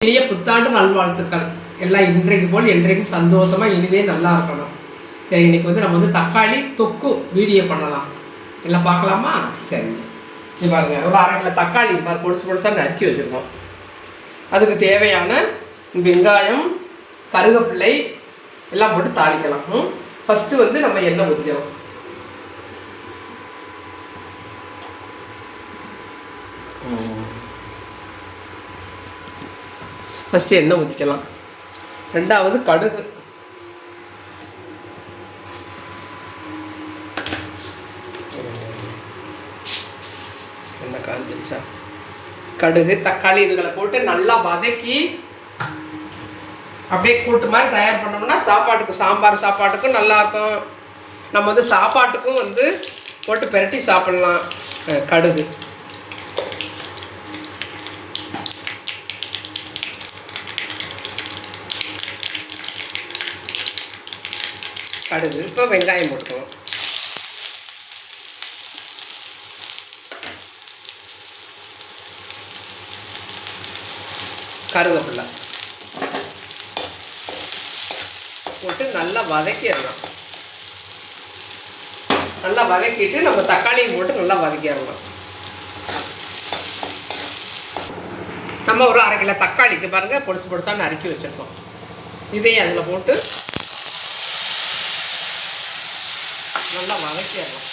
பெரிய புத்தாண்டு நல்வாழ்த்துக்கள். எல்லாம் இன்றைக்கு போல் என்றைக்கும் சந்தோஷமாக இனிதே நல்லா இருக்கணும். சரி, இன்றைக்கி வந்து நம்ம வந்து தக்காளி தொக்கு வீடியோ பண்ணலாம். எல்லாம் பார்க்கலாமா? சரிங்க. இது பாருங்கள், ஒரு 1/2 கிலோ தக்காளி மாதிரி பொடிசு பொடிசாக நறுக்கி வச்சுருக்கோம். அதுக்கு தேவையான வெங்காயம், கருவேப்பிள்ளை எல்லாம் போட்டு தாளிக்கலாம். ஃபஸ்ட்டு வந்து நம்ம எண்ணெய் ஊற்றிக்கலாம். ஃபஸ்ட்டு எண்ணெய் ஊற்றிக்கலாம். ரெண்டாவது கடுகு, எண்ணெய் காஞ்சிருச்சா, கடுகு தக்காளி இதுகளை போட்டு நல்லா வதக்கி அப்படியே கூட்டு மாதிரி தயார் பண்ணோம்னா சாப்பாட்டுக்கு சாம்பார் சாப்பாட்டுக்கும் நல்லாயிருக்கும். நம்ம வந்து சாப்பாட்டுக்கும் வந்து போட்டு பெரட்டி சாப்பிட்லாம். கடுகு கடுகு இப்போ வெங்காயம் போட்டுக்கலாம். கருவேப்பிலை போட்டு நல்லா வதக்கிடலாம். நல்லா வதக்கிட்டு நம்ம தக்காளியும் போட்டு நல்லா வதக்கிடலாம். நம்ம ஒரு 1/2 கிலோ தக்காளிக்கு பாருங்கள் பொடிசு பொடிசாக நறுக்கி வச்சுருக்கோம். இதையும் அதில் போட்டு நல்லா வதக்கிடலாம்.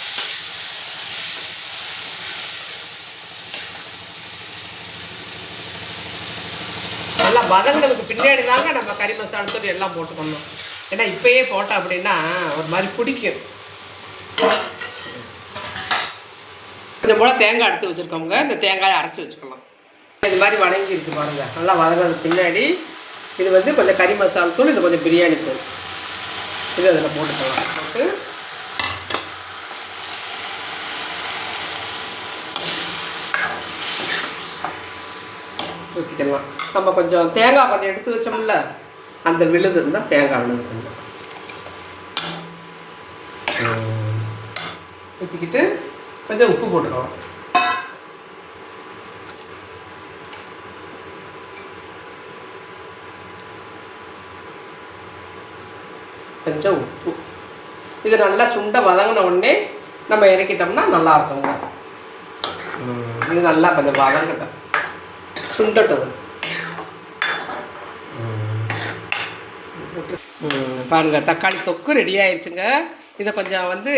நல்லா வதங்கினதுக்கு பின்னாடி தாங்க நம்ம கறி மசாலா தூள் எல்லாம் போட்டுக்கணும். ஏன்னா இப்போயே போட்டோம் அப்படின்னா ஒரு மாதிரி பிடிக்கும். கொஞ்சம் போல் தேங்காய் எடுத்து வச்சுருக்கோங்க. இந்த தேங்காயை அரைச்சி வச்சுக்கலாம். இது மாதிரி வதங்கிருக்கு பாருங்கள். நல்லா வதங்கினதுக்கு பின்னாடி இது வந்து கொஞ்சம் கறி மசாலா தூள், இது கொஞ்சம் பிரியாணி தூள், இது அதில் போட்டுக்கலாம். போட்டு ஊற்றிக்கலாம். நம்ம கொஞ்சம் தேங்காய் கொஞ்சம் எடுத்து வச்சோம்ல, அந்த விழுது இருந்தால் தேங்காய் விழுது கொஞ்சம் ஊற்றிக்கிட்டு கொஞ்சம் உப்பு போட்டுக்கலாம். கொஞ்சம் உப்பு. இது நல்லா சுண்டை வதங்கின உடனே நம்ம இறக்கிட்டோம்னா நல்லா இருக்குங்க. இது நல்லா கொஞ்சம் வதங்கட்டும், சுண்டட்டும். பாருங்கள், தக்காளி தொக்கு ரெடி ஆயிடுச்சுங்க. இதை கொஞ்சம் வந்து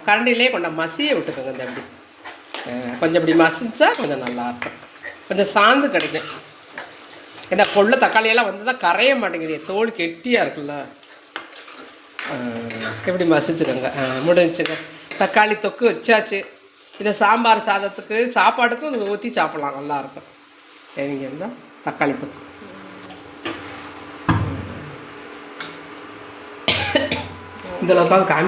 கரண்டிலே கொஞ்சம் மசிய விட்டுக்கோங்க. இந்த அப்படி கொஞ்சம் இப்படி மசிச்சா கொஞ்சம் நல்லாயிருக்கும். கொஞ்சம் சாந்து கிடைக்கும். ஏன்னா பொருள் தக்காளியெல்லாம் வந்து தான் கரைய மாட்டேங்குது, தோல் கெட்டியாக இருக்குல்ல. எப்படி மசிச்சுக்கோங்க. முடிஞ்சுங்க. தக்காளி தொக்கு வச்சாச்சு. இதை சாம்பார் சாதத்துக்கு சாப்பாட்டுக்கும் ஊற்றி சாப்பிட்லாம், நல்லாயிருக்கும். சரிங்க, இருந்தால் தக்காளி தொக்கு இந்த அளவுக்காக காமி